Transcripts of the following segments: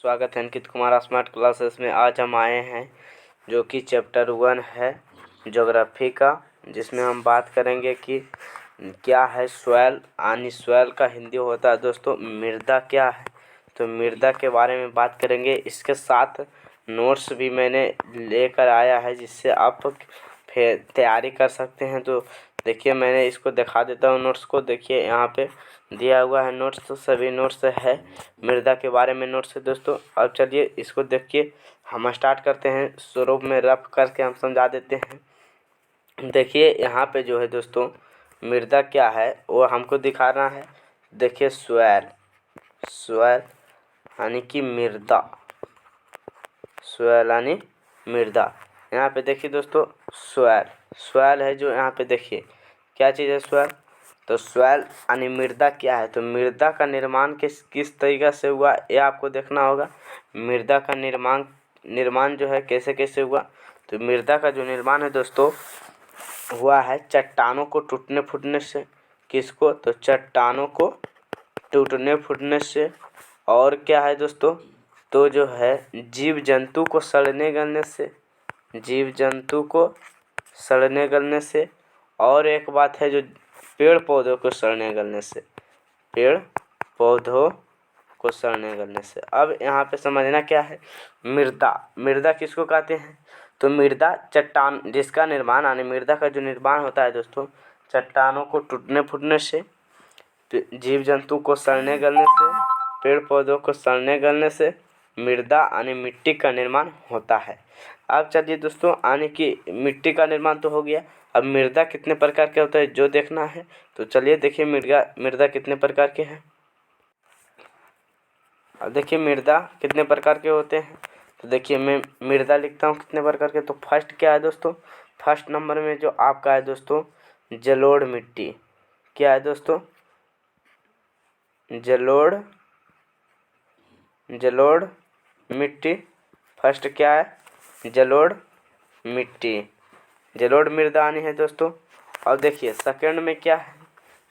स्वागत है Ankit Kumar smart classes में। आज हम आए हैं जो कि चैप्टर 1 है ज्योग्राफी का, जिसमें हम बात करेंगे कि क्या है सॉइल। यानी सॉइल का हिंदी होता है दोस्तों मृदा क्या है, तो मृदा के बारे में बात करेंगे। इसके साथ नोट्स भी मैंने लेकर आया है जिससे आप फिर तैयारी कर सकते हैं। तो देखिए मैंने इसको दिखा देता हूँ नोट्स को। देखिए यहाँ पे दिया हुआ है नोट्स, तो सभी नोट्स है मृदा के बारे में नोट्स है दोस्तों। अब चलिए इसको देखिए हम स्टार्ट करते हैं। स्वरूप में रफ करके हम समझा देते हैं। देखिए यहाँ पे जो है दोस्तों मृदा क्या है वो हमको दिखाना है। देखिए सॉइल, सॉइल यानी कि मृदा, सॉइल यानी मृदा। यहाँ पे देखिए दोस्तों सॉइल, सॉइल है जो यहाँ पे देखिए क्या चीज़ है सॉइल। तो सॉइल यानी मृदा क्या है, तो मृदा का निर्माण किस तरीक़ा से हुआ ये आपको देखना होगा। मृदा का निर्माण जो है कैसे कैसे हुआ, तो मृदा का जो निर्माण है दोस्तों हुआ है चट्टानों को टूटने फूटने से। किसको, तो चट्टानों को टूटने फूटने से। और क्या है दोस्तों, तो जो है जीव जंतु को सड़ने गलने से, जीव जंतु को सड़ने गलने से। और एक बात है जो पेड़ पौधों को सड़ने गलने से, पेड़ पौधों को सड़ने गलने से। अब यहाँ पे समझना क्या है, मृदा, मृदा किसको कहते हैं, तो मृदा चट्टान जिसका निर्माण यानी मृदा का जो निर्माण होता है दोस्तों चट्टानों को टूटने फूटने से, जीव जंतु को सड़ने गलने से, पेड़ पौधों को सड़ने गलने से मृदा यानी मिट्टी का निर्माण होता है। अब चलिए दोस्तों यानी कि मिट्टी का निर्माण तो हो गया। अब मृदा कितने प्रकार के होता है जो देखना है, तो चलिए देखिए मृदा कितने प्रकार के हैं। अब देखिए मृदा कितने प्रकार के होते हैं, तो देखिए मैं मृदा लिखता हूँ कितने प्रकार के। तो फर्स्ट क्या है दोस्तों, फर्स्ट नंबर में जो आपका है दोस्तों जलोढ़ मिट्टी। क्या है दोस्तों, जलोढ़ मिट्टी। फर्स्ट क्या है, जलोढ़ मिट्टी, जलोढ़ मृदानी है दोस्तों। और देखिए सेकंड में क्या है,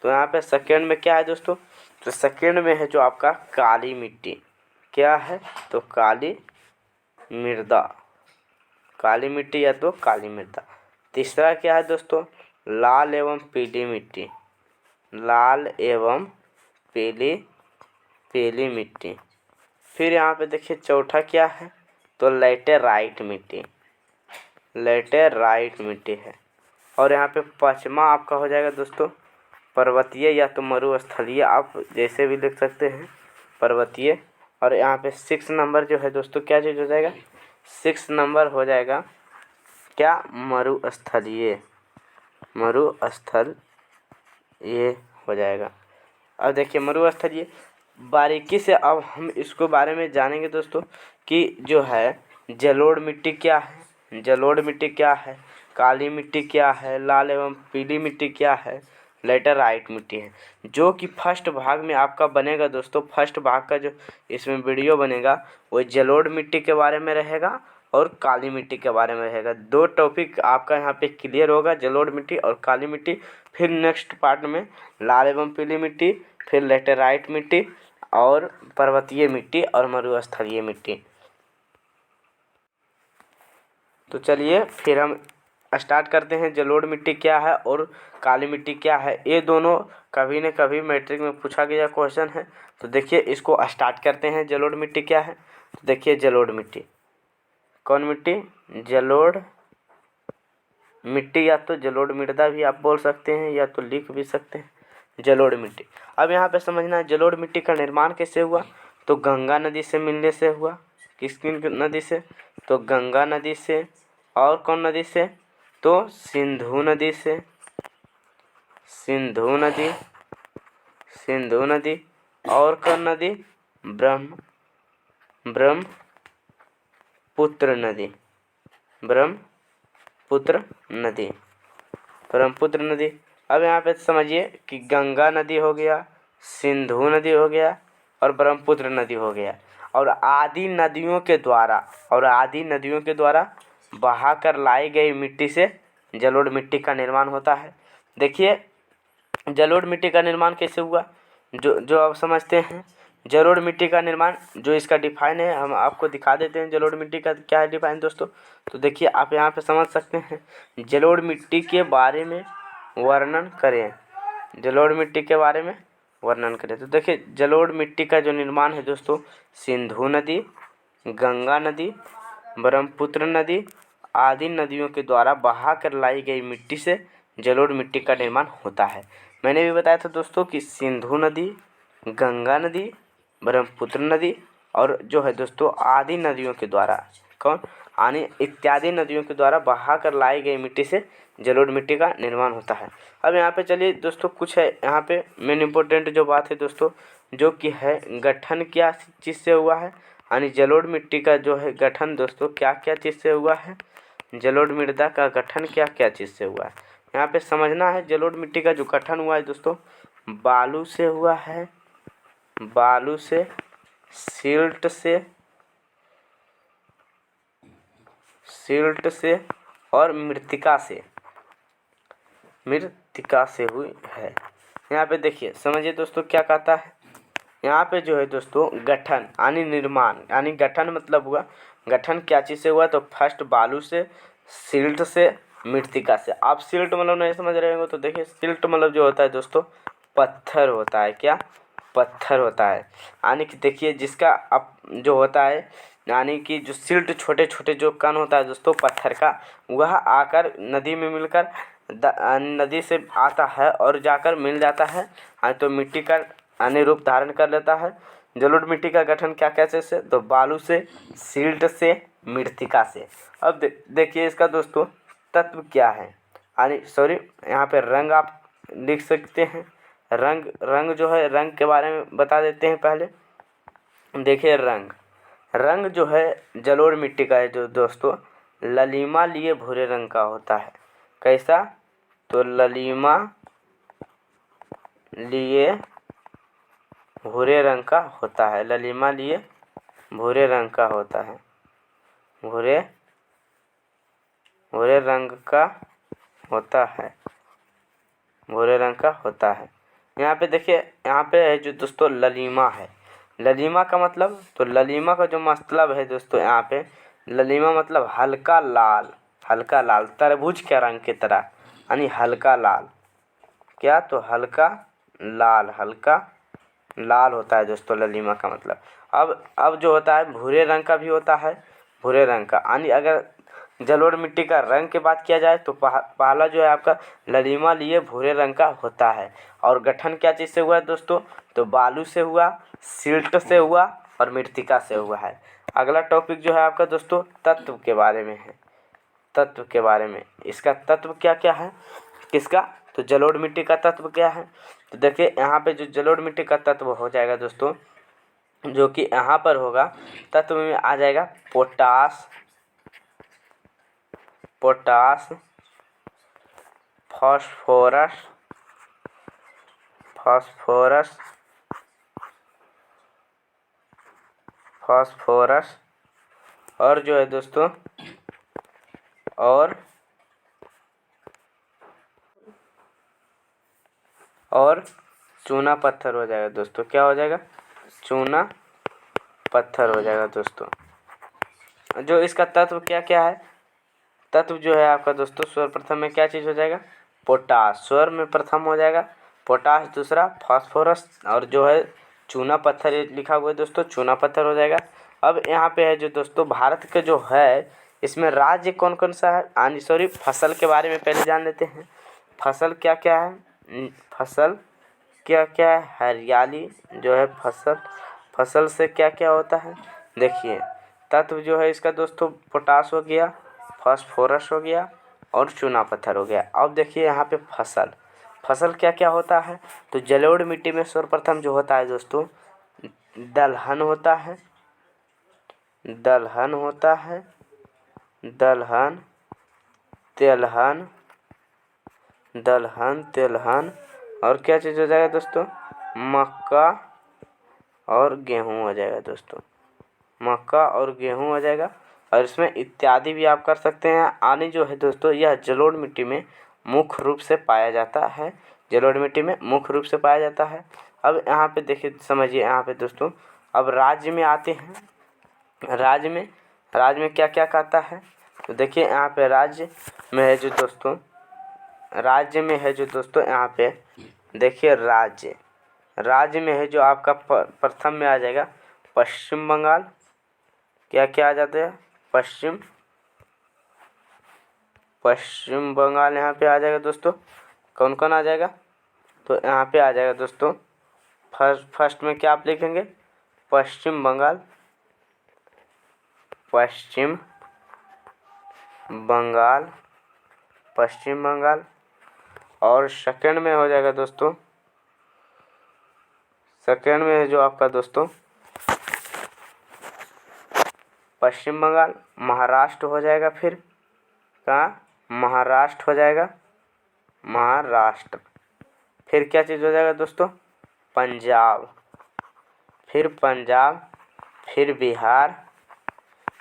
तो यहाँ पे सेकंड में क्या है दोस्तों, तो सेकंड में है जो आपका काली मिट्टी। क्या है, तो काली मृदा, काली मिट्टी या तो काली मृदा। तीसरा क्या है दोस्तों, लाल एवं पीली मिट्टी, लाल एवं पीली मिट्टी। फिर यहाँ पे देखिए चौथा क्या है, तो लैटेराइट मिट्टी, लैटेराइट मिट्टी है। और यहाँ पे पाँचवा आपका हो जाएगा दोस्तों पर्वतीय या तो मरुस्थलीय, आप जैसे भी लिख सकते हैं पर्वतीय। और यहाँ पे 6 नंबर जो है दोस्तों क्या चीज़ हो जाएगा, 6 नंबर हो जाएगा क्या, मरुस्थलीय, मरुस्थल ये हो जाएगा। अब देखिए मरुस्थलीय बारीकी से अब हम इसको बारे में जानेंगे दोस्तों कि जो है जलोढ़ मिट्टी क्या है, जलोढ़ मिट्टी क्या है, काली मिट्टी क्या है, लाल एवं पीली मिट्टी क्या है, लैटेराइट मिट्टी है। जो कि फर्स्ट भाग में आपका बनेगा दोस्तों, फर्स्ट भाग का जो इसमें वीडियो बनेगा वो जलोढ़ मिट्टी के बारे में रहेगा और काली मिट्टी के बारे में रहेगा। 2 टॉपिक आपका यहाँ पे क्लियर होगा, जलोढ़ मिट्टी और काली मिट्टी। फिर नेक्स्ट पार्ट में लाल एवं पीली मिट्टी, फिर लैटेराइट मिट्टी और पर्वतीय मिट्टी और मरुस्थलीय मिट्टी। तो चलिए फिर हम स्टार्ट करते हैं। जलोढ़ मिट्टी क्या है और काली मिट्टी क्या है, ये दोनों कभी न कभी मैट्रिक में पूछा गया क्वेश्चन है। तो देखिए इसको स्टार्ट करते हैं। जलोढ़ मिट्टी क्या है, तो देखिए जलोढ़ मिट्टी, कौन मिट्टी, जलोढ़ मिट्टी या तो जलोढ़ मृदा भी आप बोल सकते हैं या तो लिख भी सकते हैं जलोढ़ मिट्टी। अब यहाँ पे समझना है जलोढ़ मिट्टी का निर्माण कैसे हुआ, तो गंगा नदी से मिलने से हुआ। किसकी नदी से, तो गंगा नदी से। और कौन नदी से, तो सिंधु नदी से, सिंधु नदी, सिंधु नदी। और कौन नदी, ब्रह्मपुत्र नदी, ब्रह्मपुत्र नदी, ब्रह्मपुत्र नदी। अब यहाँ पे समझिए कि गंगा नदी हो गया, सिंधु नदी हो गया और ब्रह्मपुत्र नदी हो गया। और आदि नदियों के द्वारा बहाकर लाई गई मिट्टी से जलोढ़ मिट्टी का निर्माण होता है। देखिए जलोढ़ मिट्टी का निर्माण कैसे हुआ, जो आप समझते हैं। जलोढ़ मिट्टी का निर्माण, जो इसका डिफाइन है हम आपको दिखा देते हैं। जलोढ़ मिट्टी का क्या है डिफाइन दोस्तों, तो देखिए आप यहाँ पे समझ सकते हैं। जलोढ़ मिट्टी के बारे में वर्णन करें, जलोढ़ मिट्टी के बारे में वर्णन करें। तो देखिए जलोढ़ मिट्टी का जो निर्माण है दोस्तों, सिंधु नदी, गंगा नदी, ब्रह्मपुत्र नदी आदि नदियों के द्वारा बहा कर लाई गई मिट्टी से जलोढ़ मिट्टी का निर्माण होता है। मैंने भी बताया था दोस्तों कि सिंधु नदी, गंगा नदी, ब्रह्मपुत्र नदी और जो है दोस्तों आदि नदियों के द्वारा, कौन आने इत्यादि नदियों के द्वारा बहा कर लाई गई मिट्टी से जलोढ़ मिट्टी का निर्माण होता है। अब यहाँ पे चलिए दोस्तों कुछ है यहाँ पे मेन इम्पोर्टेंट जो बात है दोस्तों, जो कि है गठन क्या चीज़ से हुआ है, यानी जलोढ़ मिट्टी का जो है गठन दोस्तों क्या क्या चीज़ से हुआ है, जलोढ़ मृदा का गठन क्या क्या चीज़ से हुआ है। यहाँ पे समझना है जलोढ़ मिट्टी का जो गठन हुआ है दोस्तों, बालू से हुआ है, बालू से, सिल्ट से और मृत्तिका से हुई है। यहाँ पे देखिए समझिए दोस्तों क्या कहता है, यहाँ पे जो है दोस्तों गठन यानी निर्माण, यानी गठन मतलब हुआ, गठन क्या चीज़ से हुआ, तो फर्स्ट बालू से, सिल्ट से, मृत्तिका से। आप सिल्ट मतलब नहीं समझ रहे हो तो देखिए सिल्ट मतलब जो होता है दोस्तों पत्थर होता है, क्या पत्थर होता है। यानी कि देखिए जिसका अब जो होता है, यानी कि जो सिल्ट छोटे छोटे जो कण होता है दोस्तों पत्थर का, वह आकर नदी में मिलकर नदी से आता है और जाकर मिल जाता है, तो मिट्टी का अन्य रूप धारण कर लेता है। जलोढ़ मिट्टी का गठन क्या कैसे से, तो बालू से, सिल्ट से, मृत्तिका से। अब देखिए इसका दोस्तों तत्व क्या है, यानी सॉरी यहाँ पे रंग आप लिख सकते हैं। रंग जो है, रंग के बारे में बता देते हैं पहले। देखिए रंग जो है जलोढ़ मिट्टी का है जो दोस्तों ललीमा लिए भूरे रंग का होता है। कैसा, तो ललीमा लिए भूरे रंग का होता है, ललीमा लिए भूरे रंग का होता है, भूरे रंग का होता है, भूरे रंग का होता है। यहाँ पे देखिए यहाँ पे है जो दोस्तों ललीमा है, ललीमा का मतलब, तो ललीमा का जो मतलब है दोस्तों यहाँ पे ललीमा मतलब हल्का लाल तरबूज के रंग की तरह, यानी हल्का लाल, क्या, तो हल्का लाल होता है दोस्तों ललीमा का मतलब। अब जो होता है भूरे रंग का भी होता है, भूरे रंग का, यानी अगर जलोढ़ मिट्टी का रंग की बात किया जाए तो पहला जो है आपका ललीमा लिए भूरे रंग का होता है। और गठन क्या चीज़ से हुआ है दोस्तों, तो बालू से हुआ, सिल्ट से हुआ और मृत्तिका से हुआ है। अगला टॉपिक जो है आपका दोस्तों तत्व के बारे में है, तत्व के बारे में। इसका तत्व क्या क्या है किसका, तो जलोढ़ मिट्टी का तत्व क्या है, तो देखिए यहाँ पे जो जलोढ़ मिट्टी का तत्व हो जाएगा दोस्तों, जो कि यहाँ पर होगा तत्व में आ जाएगा पोटास, फास्फोरस और जो है दोस्तों और चूना पत्थर हो जाएगा दोस्तों। क्या हो जाएगा, चूना पत्थर हो जाएगा दोस्तों। जो इसका तत्व क्या क्या है, तत्व जो है आपका दोस्तों सर्वप्रथम में क्या चीज़ हो जाएगा, पोटास, स्वर में प्रथम हो जाएगा पोटास, दूसरा फास्फोरस और जो है चूना पत्थर लिखा हुआ है दोस्तों, चूना पत्थर हो जाएगा। अब यहाँ पे है जो दोस्तों भारत के जो है इसमें राज्य कौन कौन सा है, सॉरी फसल के बारे में पहले जान लेते हैं। फसल क्या क्या है, फसल क्या क्या है, हरियाली जो है फसल से क्या क्या होता है, देखिए तत्व जो है इसका दोस्तों पोटास हो गया, फास्फोरस हो गया और चूना पत्थर हो गया। अब देखिए यहाँ पे फसल क्या क्या होता है, तो जलोढ़ मिट्टी में सर्वप्रथम जो होता है दोस्तों दलहन होता है, तिलहन और क्या चीज़ हो जाएगा दोस्तों, मक्का और गेहूँ हो जाएगा दोस्तों, मक्का और गेहूँ हो जाएगा। और इसमें इत्यादि भी आप कर सकते हैं। आनी जो है दोस्तों यह जलोढ़ मिट्टी में मुख्य रूप से पाया जाता है, जलोढ़ मिट्टी में मुख्य रूप से पाया जाता है। अब यहाँ पे देखिए, समझिए यहाँ पे दोस्तों, अब राज्य में आते हैं। राज्य में क्या क्या कहता है, तो देखिए यहाँ पे राज्य में है जो दोस्तों, यहाँ पे देखिए राज्य में है जो आपका प्रथम में आ जाएगा पश्चिम बंगाल। क्या क्या आ जाते हैं, पश्चिम बंगाल यहाँ पे आ जाएगा दोस्तों। कौन कौन आ जाएगा, तो यहाँ पे आ जाएगा दोस्तों, फर्स्ट में क्या आप लिखेंगे, पश्चिम बंगाल, पश्चिम बंगाल। और सेकंड में हो जाएगा दोस्तों, सेकंड में है जो आपका दोस्तों पश्चिम बंगाल, महाराष्ट्र हो जाएगा। फिर कहाँ, महाराष्ट्र हो जाएगा, महाराष्ट्र। फिर क्या चीज़ हो जाएगा दोस्तों, पंजाब, फिर बिहार,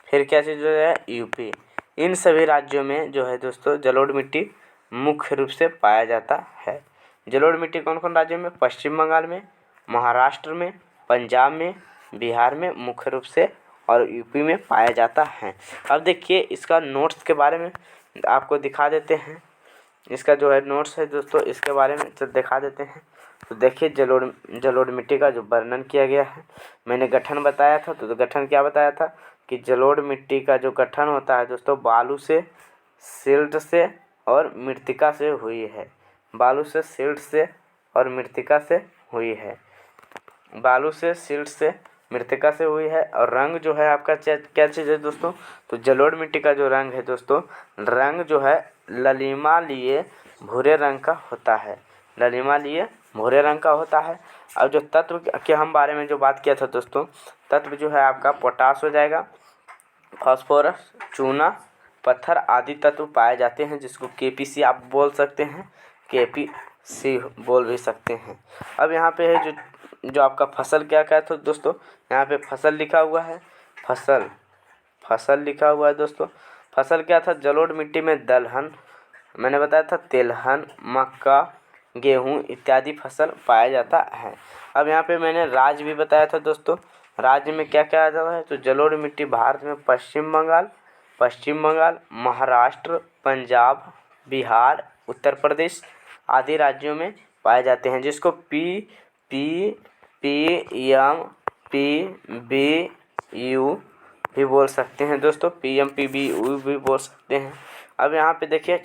फिर क्या चीज़ हो जाएगा, यूपी। इन सभी राज्यों में जो है दोस्तों जलोढ़ मिट्टी मुख्य रूप से पाया जाता है। जलोढ़ मिट्टी कौन कौन राज्यों में, पश्चिम बंगाल में, महाराष्ट्र में, पंजाब में, बिहार में मुख्य रूप से, और यूपी में पाया जाता है। अब देखिए इसका नोट्स के बारे में आपको दिखा देते हैं। इसका जो है नोट्स है दोस्तों, इसके बारे में दिखा देते हैं। तो देखिए जलोढ़ मिट्टी का जो वर्णन किया गया है, मैंने गठन बताया था। तो गठन क्या बताया था कि जलोढ़ मिट्टी का जो गठन होता है दोस्तों, बालू से, सिल्ट से और मृत्तिका से हुई है। बालू से, सिल्ट से और मृत्तिका से हुई है। बालू से, सिल्ट से, मृत्तिका से हुई है। और रंग जो है आपका क्या चीज़ है दोस्तों, तो जलोढ़ मिट्टी का जो रंग है दोस्तों, रंग जो है ललिमा लिए भूरे रंग का होता है, ललिमा लिए भूरे रंग का होता है। अब जो तत्व के हम बारे में जो बात किया था दोस्तों, तत्व जो है आपका पोटास हो जाएगा, फास्फोरस, चूना, पत्थर आदि तत्व पाए जाते हैं, जिसको KPC आप बोल सकते हैं, KPC बोल भी सकते हैं। अब यहाँ पे है जो आपका फसल क्या क्या था दोस्तों, यहाँ पे फसल लिखा हुआ है, फसल लिखा हुआ है दोस्तों। फसल क्या था, जलोढ़ मिट्टी में दलहन, मैंने बताया था तेलहन, मक्का, गेहूँ इत्यादि फसल पाया जाता है। अब यहाँ पे मैंने राज्य भी बताया था दोस्तों, राज्य में क्या क्या आ जाता है, तो जलोढ़ मिट्टी भारत में पश्चिम बंगाल, महाराष्ट्र, पंजाब, बिहार, उत्तर प्रदेश आदि राज्यों में पाए जाते हैं, जिसको PMPBU भी बोल सकते हैं दोस्तों, PMPBU भी बोल सकते हैं। अब यहाँ पे देखिए,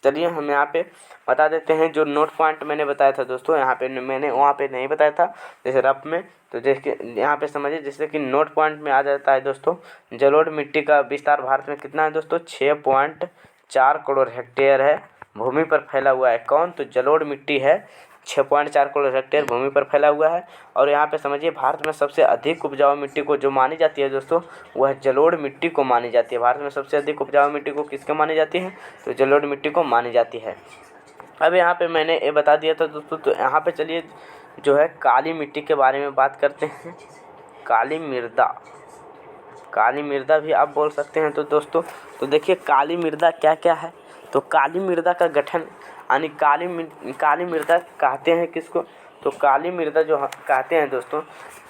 चलिए हम यहाँ पे बता देते हैं जो नोट पॉइंट मैंने बताया था दोस्तों, यहाँ पे मैंने वहाँ पे नहीं बताया था जैसे रफ में। तो देखिए यहाँ पे समझिए, जैसे कि नोट पॉइंट में आ जाता है दोस्तों, जलोढ़ मिट्टी का विस्तार भारत में कितना है दोस्तों, 6.4 करोड़ हेक्टेयर है, भूमि पर फैला हुआ है। कौन, तो जलोढ़ मिट्टी है 6.4 करोड़ हेक्टेयर भूमि पर फैला हुआ है। और यहाँ पे समझिए भारत में सबसे अधिक उपजाऊ मिट्टी को जो मानी जाती है दोस्तों, वह जलोढ़ मिट्टी को मानी जाती है। भारत में सबसे अधिक उपजाऊ मिट्टी को किसको मानी जाती है, तो जलोढ़ मिट्टी को मानी जाती है। अब यहाँ पे मैंने ये बता दिया था दोस्तों, तो यहाँ पे चलिए जो है काली मिट्टी के बारे में बात करते हैं। काली मृदा भी आप बोल सकते हैं। तो दोस्तों तो देखिए काली मृदा क्या क्या है, तो काली मृदा का गठन यानी काली मृदा कहते हैं किसको, तो काली मृदा जो कहते हैं दोस्तों,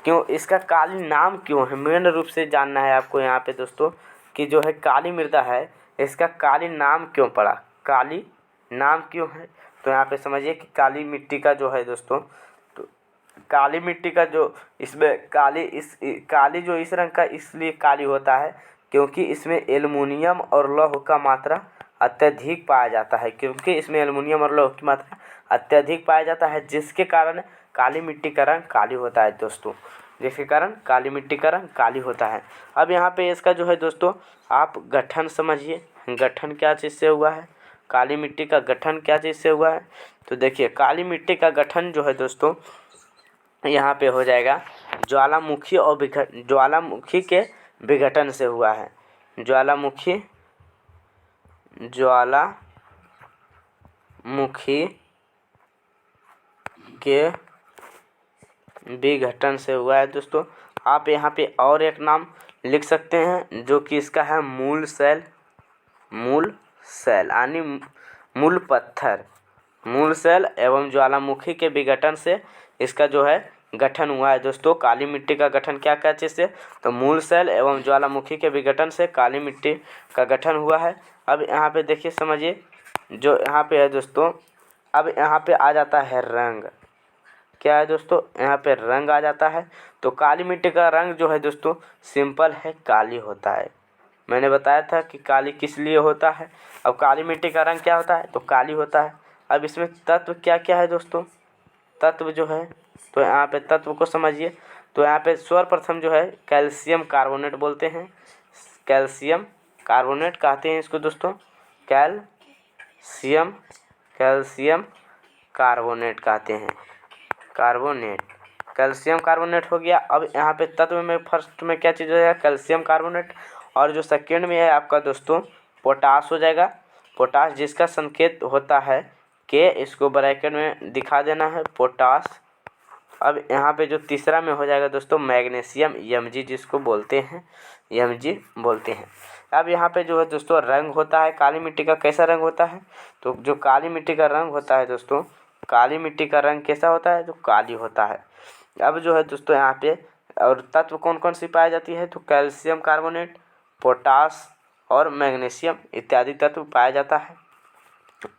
क्यों इसका काली नाम क्यों है, मेन रूप से जानना है आपको यहाँ पे दोस्तों, कि जो है काली मृदा है इसका काली नाम क्यों पड़ा, काली नाम क्यों है। तो यहाँ पे समझिए कि काली मिट्टी का जो है दोस्तों, तो काली मिट्टी का जो इसमें काली जो इस रंग का इसलिए काली होता है क्योंकि इसमें एल्युमिनियम और लौह का मात्रा अत्यधिक पाया जाता है, क्योंकि इसमें एल्युमिनियम और लौह की मात्रा अत्यधिक पाया जाता है, जिसके कारण काली मिट्टी का रंग काली होता है दोस्तों, जिसके कारण काली मिट्टी का रंग काली होता है। अब यहाँ पे इसका जो है दोस्तों आप गठन समझिए, गठन क्या चीज़ से हुआ है, काली मिट्टी का गठन क्या चीज़ से हुआ है। तो देखिए काली मिट्टी का गठन जो है दोस्तों यहाँ पे हो जाएगा ज्वालामुखी के विघटन से हुआ है, ज्वालामुखी के विघटन से हुआ है दोस्तों। आप यहाँ पे और एक नाम लिख सकते हैं जो कि इसका है मूल सेल यानी मूल पत्थर, मूल सेल एवं ज्वालामुखी के विघटन से इसका जो है गठन हुआ है दोस्तों। काली मिट्टी का गठन क्या क्या चीज़ से, तो मूल सेल एवं ज्वालामुखी के विघटन से काली मिट्टी का गठन हुआ है। अब यहाँ पे देखिए समझिए, जो यहाँ पे है दोस्तों, अब यहाँ पे आ जाता है रंग। क्या है दोस्तों, यहाँ पे रंग आ जाता है। तो काली मिट्टी का रंग जो है दोस्तों सिंपल है, काली होता है। मैंने बताया था कि काली किस लिए होता है। अब काली मिट्टी का रंग क्या होता है, तो काली होता है। अब इसमें तत्व क्या क्या है दोस्तों, तत्व जो है, तो यहाँ पे तत्व को समझिए। तो यहाँ पे सर्वप्रथम जो है कैल्शियम कार्बोनेट बोलते हैं, कैल्शियम कार्बोनेट कहते हैं इसको दोस्तों, कैल्शियम कार्बोनेट कहते हैं, कार्बोनेट, कैल्शियम कार्बोनेट हो गया। अब यहाँ पे तत्व में फर्स्ट में क्या चीज़ हो जाएगा, कैल्शियम कार्बोनेट, और जो सेकेंड में है आपका दोस्तों पोटास हो जाएगा, पोटास जिसका संकेत होता है के, इसको ब्रैकेट में दिखा देना है पोटास। अब यहाँ पे जो तीसरा में हो जाएगा दोस्तों मैग्नीशियम, Mg जिसको बोलते हैं, Mg बोलते हैं। अब यहाँ पे जो है दोस्तों रंग होता है काली मिट्टी का, कैसा रंग होता है, तो जो काली मिट्टी का रंग होता है दोस्तों, काली मिट्टी का रंग कैसा होता है, तो काली होता है। अब जो है दोस्तों यहाँ पे और तत्व कौन कौन सी पाई जाती है, तो कैल्शियम कार्बोनेट, पोटास और मैग्नीशियम इत्यादि तत्व पाया जाता है।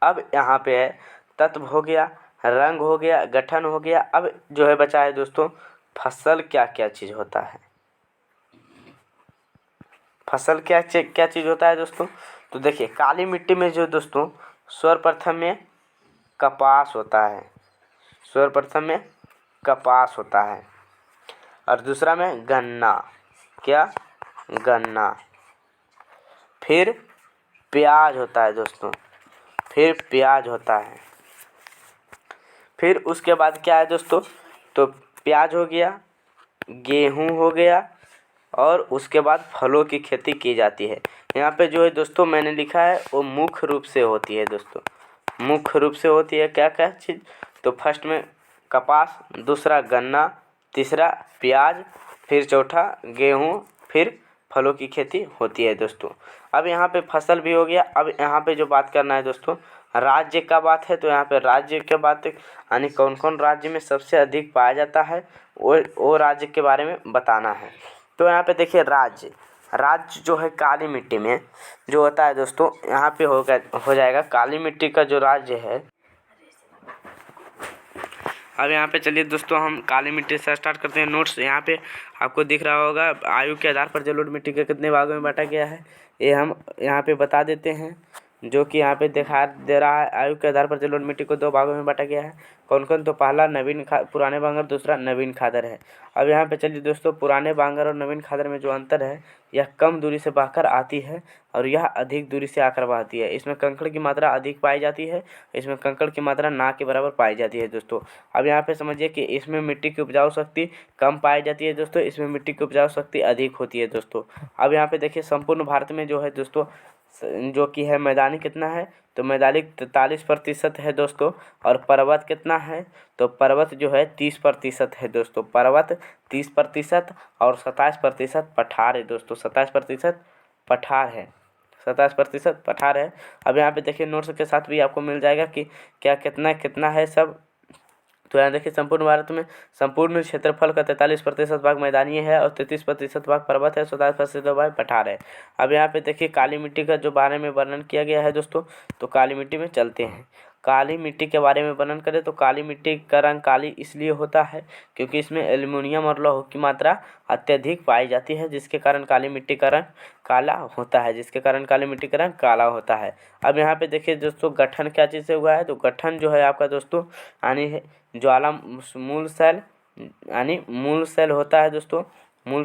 अब यहाँ पे है तत्व हो गया, रंग हो गया, गठन हो गया। अब जो है बचा है दोस्तों फसल क्या क्या चीज़ होता है, फसल क्या चीज़ होता है दोस्तों। तो देखिए काली मिट्टी में जो दोस्तों सर्वप्रथम में कपास होता है, सर्वप्रथम में कपास होता है, और दूसरा में गन्ना, क्या, गन्ना, फिर प्याज होता है दोस्तों, फिर प्याज होता है, फिर उसके बाद क्या है दोस्तों, तो प्याज हो गया, गेहूं हो गया, और उसके बाद फलों की खेती की जाती है। यहाँ पे जो है दोस्तों मैंने लिखा है वो मुख्य रूप से होती है दोस्तों, मुख्य रूप से होती है क्या क्या चीज़, तो फर्स्ट में कपास, दूसरा गन्ना, तीसरा प्याज, फिर चौथा गेहूं, फिर फलों की खेती होती है दोस्तों। अब यहाँ पे फसल भी हो गया। अब यहाँ पे जो बात करना है दोस्तों राज्य का बात है, तो यहाँ पे राज्य के बात यानी कौन कौन राज्य में सबसे अधिक पाया जाता है वो राज्य के बारे में बताना है। तो यहाँ पे देखिए राज्य जो है काली मिट्टी में जो होता है दोस्तों, यहाँ पे हो जाएगा काली मिट्टी का जो राज्य है। अब यहाँ पे चलिए दोस्तों हम काली मिट्टी से स्टार्ट करते हैं नोट्स। यहाँ पे आपको दिख रहा होगा आयु के आधार पर जलोढ़ मिट्टी के कितने भागों में बांटा गया है, ये हम यहाँ पे बता देते हैं, जो कि यहाँ पे दिखा दे रहा है। आयु के आधार पर जलोढ़ मिट्टी को 2 भागों में बांटा गया है। कौन कौन, तो पहला पुराने बांगर, दूसरा नवीन खादर है। अब यहाँ पे चलिए दोस्तों पुराने बांगर और नवीन खादर में जो अंतर है, यह कम दूरी से बहकर आती है और यह अधिक दूरी से आकर बहती है। इसमें कंकड़ की मात्रा अधिक पाई जाती है, इसमें कंकड़ की मात्रा ना के बराबर पाई जाती है दोस्तों। अब यहाँ पे समझिए कि इसमें मिट्टी की उपजाऊ शक्ति कम पाई जाती है दोस्तों, इसमें मिट्टी की उपजाऊ शक्ति अधिक होती है दोस्तों। अब यहाँ पे देखिए संपूर्ण भारत में जो है दोस्तों जो कि है मैदानी कितना है, तो मैदानी 43% है दोस्तों, और पर्वत कितना है, तो पर्वत जो है 30% है दोस्तों, पर्वत 30% और 27% पठार है दोस्तों, 27% पठार है, 27% पठार है। अब यहाँ पे देखिए नोट्स के साथ भी आपको मिल जाएगा कि क्या कितना है सब। तो यहाँ देखिए संपूर्ण भारत में संपूर्ण क्षेत्रफल का 43% भाग मैदानी है और 33% भाग पर्वत है, 27% भाग पठार है। अब यहाँ पे देखिए काली मिट्टी का जो बारे में वर्णन किया गया है दोस्तों, तो काली मिट्टी में चलते हैं। काली मिट्टी के बारे में वर्णन करें तो काली मिट्टी का रंग काली इसलिए होता है क्योंकि इसमें एल्युमिनियम और लौह की मात्रा अत्यधिक पाई जाती है, जिसके कारण काली मिट्टी का रंग काला होता है, जिसके कारण काली मिट्टी का रंग काला होता है। अब यहाँ पे देखिए दोस्तों गठन क्या चीज़ से हुआ है, तो गठन जो है आपका दोस्तों यानी ज्वाला मूल सेल होता है दोस्तों, मूल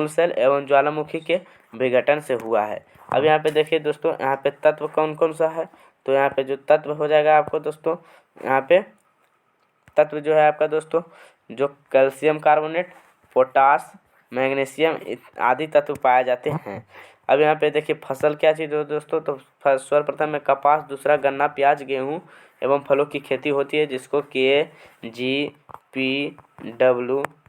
सेल एवं ज्वालामुखी के विघटन से हुआ है। अब यहाँ पे देखिए दोस्तों यहाँ पे तत्व कौन कौन सा है, तो यहाँ पे जो तत्व हो जाएगा आपको दोस्तों, यहाँ पे तत्व जो है आपका दोस्तों जो कैल्शियम कार्बोनेट, पोटास, मैग्नीशियम आदि तत्व पाए जाते हैं। अब यहाँ पे देखिए फसल क्या चीज़ हो दोस्तों, तो सर्वप्रथम में कपास, दूसरा गन्ना, प्याज, गेहूँ एवं फलों की खेती होती है, जिसको KGPW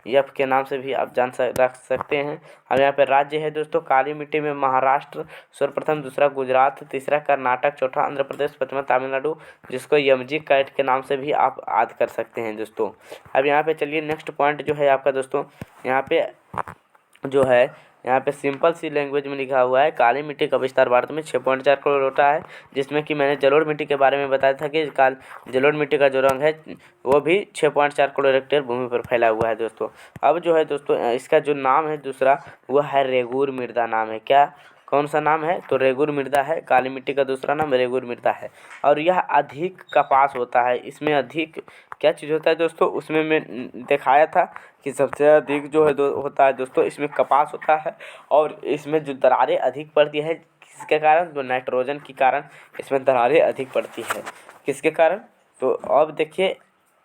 यफ के नाम से भी आप रख सकते हैं। अब यहाँ पे राज्य है दोस्तों काली मिट्टी में महाराष्ट्र सर्वप्रथम, दूसरा गुजरात, तीसरा कर्नाटक, चौथा आंध्र प्रदेश, पांचवा तमिलनाडु, जिसको यमजी कैट के नाम से भी आप याद कर सकते हैं दोस्तों। अब यहाँ पे चलिए नेक्स्ट पॉइंट जो है आपका दोस्तों, यहाँ पे जो है यहाँ पे सिंपल सी लैंग्वेज में लिखा हुआ है काली मिट्टी का विस्तार भारत में 6.4 करोड़ होता है, जिसमें कि मैंने जलोढ़ मिट्टी के बारे में बताया था कि जलोढ़ मिट्टी का जो रंग है वो भी 6.4 करोड़ हेक्टेयर भूमि पर फैला हुआ है दोस्तों। अब जो है दोस्तों इसका जो नाम है दूसरा वो है रेगुर मृदा नाम है। क्या कौन सा नाम है? तो रेगुर मृदा है। काली मिट्टी का दूसरा नाम रेगुर मृदा है। और यह अधिक कपास होता है, इसमें अधिक क्या चीज़ होता है दोस्तों, उसमें मैं दिखाया था कि सबसे अधिक जो है होता है दोस्तों इसमें कपास होता है। और इसमें जो दरारें अधिक पड़ती है किसके कारण? तो नाइट्रोजन के कारण इसमें दरारें अधिक पड़ती है। किसके कारण? तो अब देखिए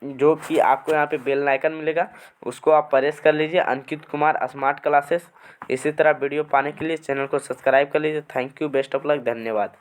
जो कि आपको यहाँ पे बेल आइकन मिलेगा उसको आप प्रेस कर लीजिए, अंकित कुमार स्मार्ट क्लासेस। इसी तरह वीडियो पाने के लिए चैनल को सब्सक्राइब कर लीजिए। Thank you, best of luck, धन्यवाद।